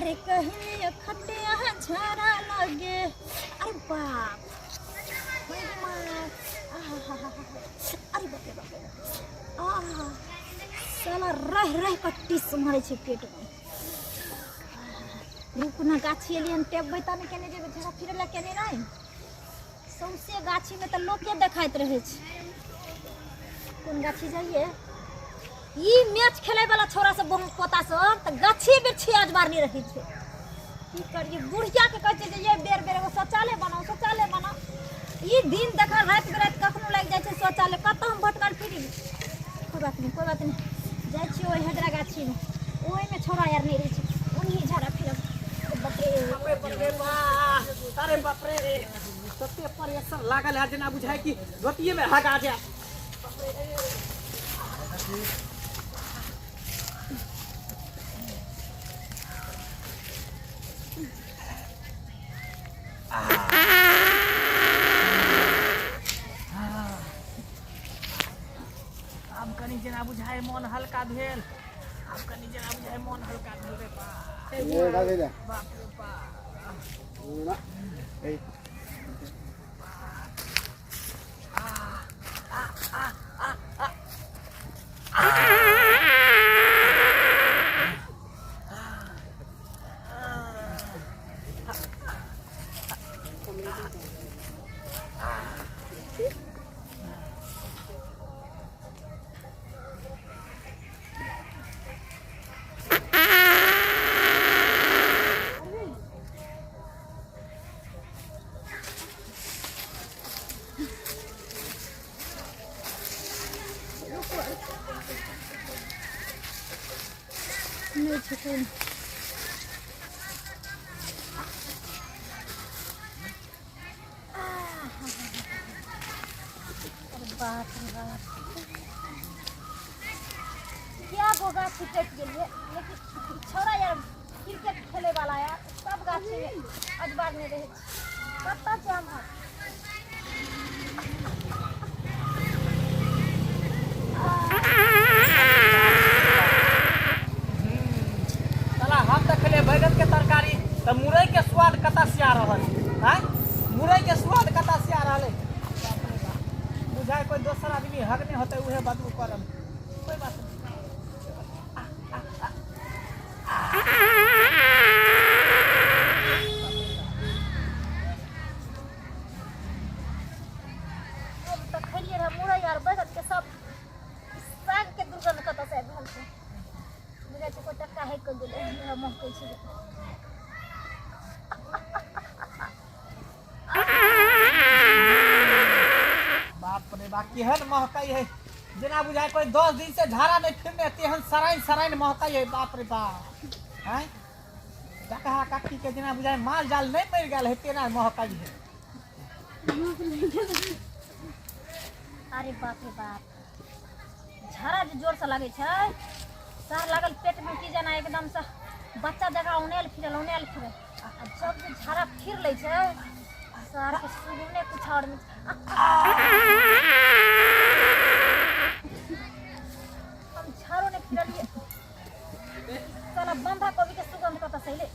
अरे कहीं खटिया झरा लगे। अरे बाप अरे बाप रे बाप साला रह रह कट्टी मारे छे पेट में। रुक ना गाछी एलियन टेप बैता में केने जेबे झरा फिरे ला केने नहीं सौसे गाछी में त लोके देखाइत रहे छे। कौन गाछी जाइए ई मैच खेले वाला छोरा सब बहुत पोता सब त गाछी बिछी आज बार नहीं रही छे। की करिए बुढ़िया के कहै छे जे ये बेर बेर एगो शौचालय बनाओ ई दिन देखा रात बिरात कखनो लाग जाय छे शौचालय कत हम भटकल फिरी। कोई बात नहीं जाय छी ओइ हेडरा गाछी में ओइ में छोरा यार नहीं रही छे उन्हीं झरा फिरब। बाप रे बा अरे बाप रे तते प्रेशर लागल है जना बुझाय कि गोतिये में हगा जा। अब कनी जना बुझाय मन हल्का भेल रे बाप रे बाप नहीं छे बाप रे बाप क्या वो गाछी कट गेलिए लेकिन छोरा यार क्रिकेट खेले वाला यार सब गाछी में अजबार नहीं रहे कत्ता जाम है। हम देखले बैगन के तरकारी त मुरई के स्वाद कता से आ रहल है मुरई के स्वाद कता से आ रहल है। बुझाय कोई दोसर आदमी हक नहीं होते उहे बदबू करम कोई बात नहीं। हम त खइलिए रह मुरई यार बैगन के सब साग के दुर्गंध कता से भेल छे बुझाय छे कोई टक्का है को गेले हमरा महकै छे। बाप रे बाप केहन महकाई है जना बुझाय कोई 10 दिन से झाड़ा नहीं फिरने तेहन सराइन महकाई है। बाप रे बाप हैं डकहा काटी के जना बुझाय माल जाल नहीं मर गेल है तेना महकाई है। अरे बाप रे बाप झाड़ा जो जोर से लगे छे सार लागल पेट में की जना एकदम से बच्चा जगह उनेल फिरल जब जो झाड़ा फिर ले छे सार के सुगुने कुछ और में हम झाड़ो ने फिरलिए साला बंधा कवि के सुगंध कता सही ले।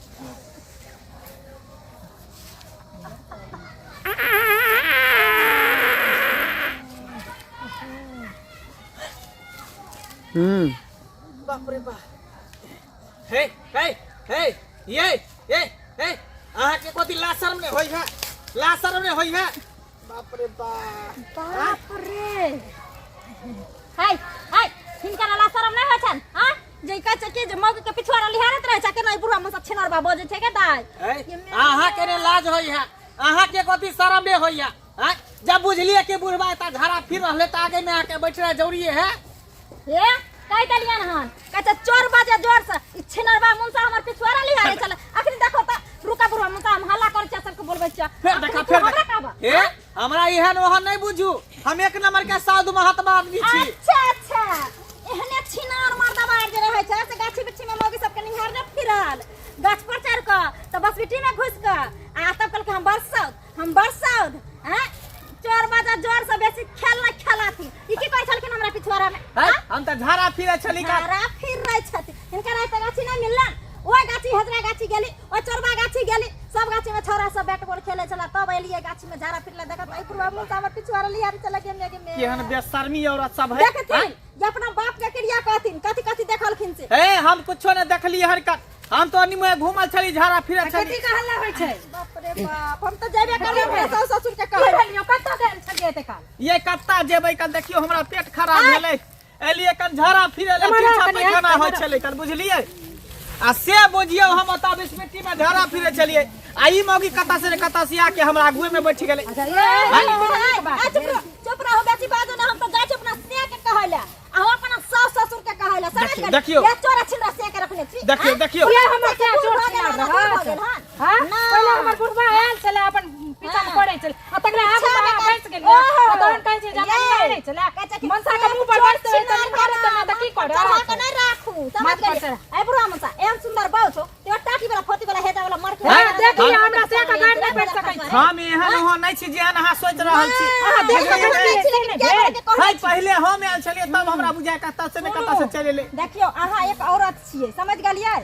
बाप रे बाप हे ये आहा के कोती लाशरम ने होई है बाप रे बाप रे हाय हिनका लाशरम नहीं होय छन हां जे का चके जे मग के पिछवाड़ा लिहारत रहे छ के नहीं बुढ़ा मस छेनर बा बजे छे के दाई आहा के ने लाज होई है आहा के कोती शरम ने होई है हां जब बुझलिए के बुढ़वा ता झाड़ा फिर रहले त आगे में आके बैठना जरूरी है। ए कई तलियन हन कहते चोर बाजे जोर से छेनरबा मुंसा हमर पिछवाड़ा लिहारे चले अखनी देखो त रुका बुढ़वा मुंसा हम हल्ला कर छ सबके बोलबै छ फिर देखा ए हमरा इहन ओहन नहीं बुझू हम एक नंबर के साधु महात्मा आदमी छी। अच्छा एहने छिनार मर्दा बाहर जे रहे छ से गाछी बिछी में मौगी सबके निहार न फिरल गाछ पर चढ़ क त बस बिटी में घुस क आ तब कल के हम बरसाउद हैं चोर बाजा जोर से बेसी खेल न खेला थी ई की कहै छलखिन हमरा पिछवाड़ा में हम त झाड़ा फिरे छली का झाड़ा फिर रहे छथि इनका रहे त गाछी नहीं मिललन ओए गाछी हेजरा गाछी गेली ओ चोरबा गाछी गेली सब गाछी में छौरा सब बैट बॉल खेले चला तब एलिए गाछी में झाड़ा फिरले देखत आई पूरा मुंह हमर पिछवाड़ा लिया चला गेम में केहन बेशर्मी औरत सब है देखथिन जे अपना बाप के क्रिया कहथिन कथि कथि देखलखिन से ए हम कुछो न देखली हरकत हम तो अनिमे घूमल छली झाड़ा फिरत छली कथि कहला होय छै बाप रे बाप हम तो जेबे करले सास ससुर के कहै कहलियो कत्ता गेल छलिए ते काल ये कत्ता जेबै कल देखियो हमरा पेट खराब भेलै एलिए कल झाड़ा फिरे ले पीछा पैखाना होय छलै कल बुझलियै आ से बुझियो हम ओता बिस्मिट्टी में झाड़ा फिरे चलिए आई मौगी कत्ता से कत्ता से आके हमरा गुए में बैठ गेलै अच्छा ये चुप रहो बेटी बाजो ना हम तो गाछ अपना से के कहैला आ हम अपना सास ससुर के कहैला समझ देखियो ये चोरा छिंदा से के रखने छी देखियो देखियो ये हमर से चोर छिना रहत हां पहले हमर बुढ़वा आयल छले अपन पिता में पड़ै छले आ तकरा आगू में बैठ गेल तहन कहै छै जमा नहीं रहे छले मनसा के मुंह पर बैठ छै त निकाल त ना की कर चढ़ा के नहीं राखू समझ गए ए बुढ़वा मनसा एहन सुंदर बाऊ छो ते टाटी वाला फोती वाला हेजा वाला मर के देखिए हमरा से का गाड़ नहीं बैठ सकै छै हम एहन हो नहीं छी जेहन अहाँ सोच रहल छी हां देख हाय पहले हम आयल छलिए तब हमरा बुझाय कत्ता से न कत्ता से चले ले देखियो अहाँ एक औरत छियै समझ गेलियै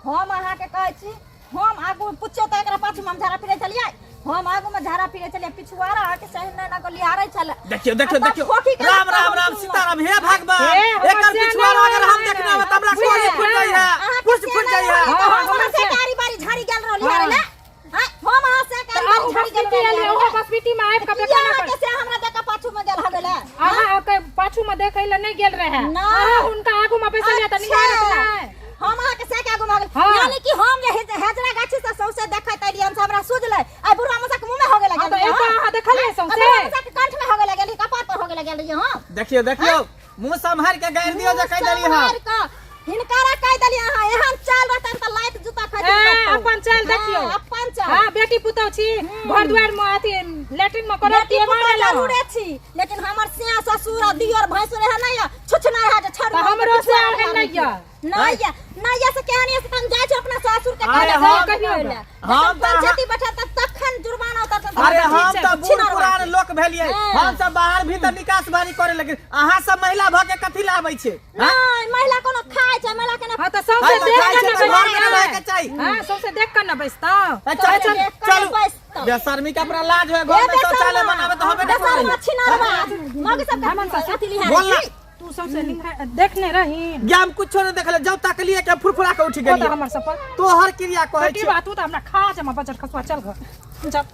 हम अहाँ के कहै छी हम आगू पुछियो त एकरा पाछू में झाड़ा फिरै छलियै हम आगू में झाड़ा फिरै छलियै पिछुआरा आके सही ना को लियारै छले देखियो देखियो देखियो राम राम राम सीताराम हे भगवान एकर पिछुआरा अगर हम देखना है त हमरा कोई फुट जाई है कुछ फुट जाई है हम से कारी बारी झाड़ी गेल रहली यार ले हम अहाँ से कारी बारी झाड़ी गेल रहली ओ हॉस्पिटल में आब के बेकाना के से हमरा देखा पाछू में गेल हगले अहाँ के पाछू में देखै ल नहीं गेल रहे अहाँ हुनका आगू में बैसल या त निहारत नहीं हम अहाँ के से के आगू में गेल यानी कि हम जे हेजरा गाछी से सौसे देखैत एलियै हम हमरा सुझले आ बुढ़वा मसा के मुंह में हो गेल तो एक अहाँ देखलिए सौसे मसा के कंठ में हो गेल गेली कपार पर हो गेल गेल रहियै हम देखियो देखियो मुंह संभाल के गाड़ दियो जे कह देली हम हिनकारा कह देली अहाँ एहन चाल रहतन त लाइट जूता खरीद अपन चाल देखियो अपन चाल हां बेटी पुतौ छी घर द्वार में अथी लैट्रिन में करती है मारे जरूरे छी लेकिन हमर सिया ससुर दियर भैंसुर है नहीं छुछ नहीं है जे छड़ हमरो से आगे नहीं है नहीं से कहनी से तन जाय छ अपना ससुर के अरे हम पंचायती बैठा तखन जुर्माना उतरत अरे हम त बूढ़ पुरान लोक भेलियै हम सब बाहर भीतर निकास बारी करे लगे अहाँ सब महिला भ के कथि लाबै छै नहीं महिला कोनो खाय छै महिला के हां त सौसे देख के घर में रह के चाहिए हां सौसे देख के न बैसता चल चल बेशर्मी का अपना लाज है घर में शौचालय बनावे तो हमें बेशर्मी मग सब हमन का साथी लिहा बोलना तू सौसे देखने रही ज्ञान कुछो न देखले जब तकलिए के फुरफुरा के उठ गेली हमर सफल तो हर क्रिया कहै की छी बात तू त हमरा खा जमा बजट खसवा चल घर जब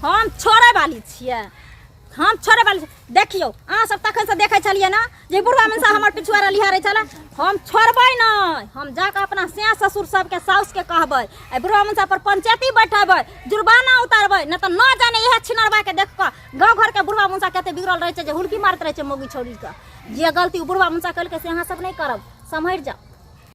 हम छोड़े वाली छियै हम छोड़े वाली देखियो अहाँ सब तखन से देखै छलिए ना जे बुढ़वा मनसा हमर पिछुआरा लिहारै छले हम छोड़बै नै हम जाके अपना सिया ससुर सब के साउस के कहबै ए बुढ़वा मनसा पर पंचायती बैठाबै जुर्माना उतारबै न त न जाने इहे छिनरबा के देख क गांव घर के बुढ़वा मनसा कते बिगड़ल रहै छै जे हुलकी मारत रहै छै मोगी छोड़ी के जे गलती बुढ़वा मनसा कल के से अहाँ सब नहीं करब समझ जाओ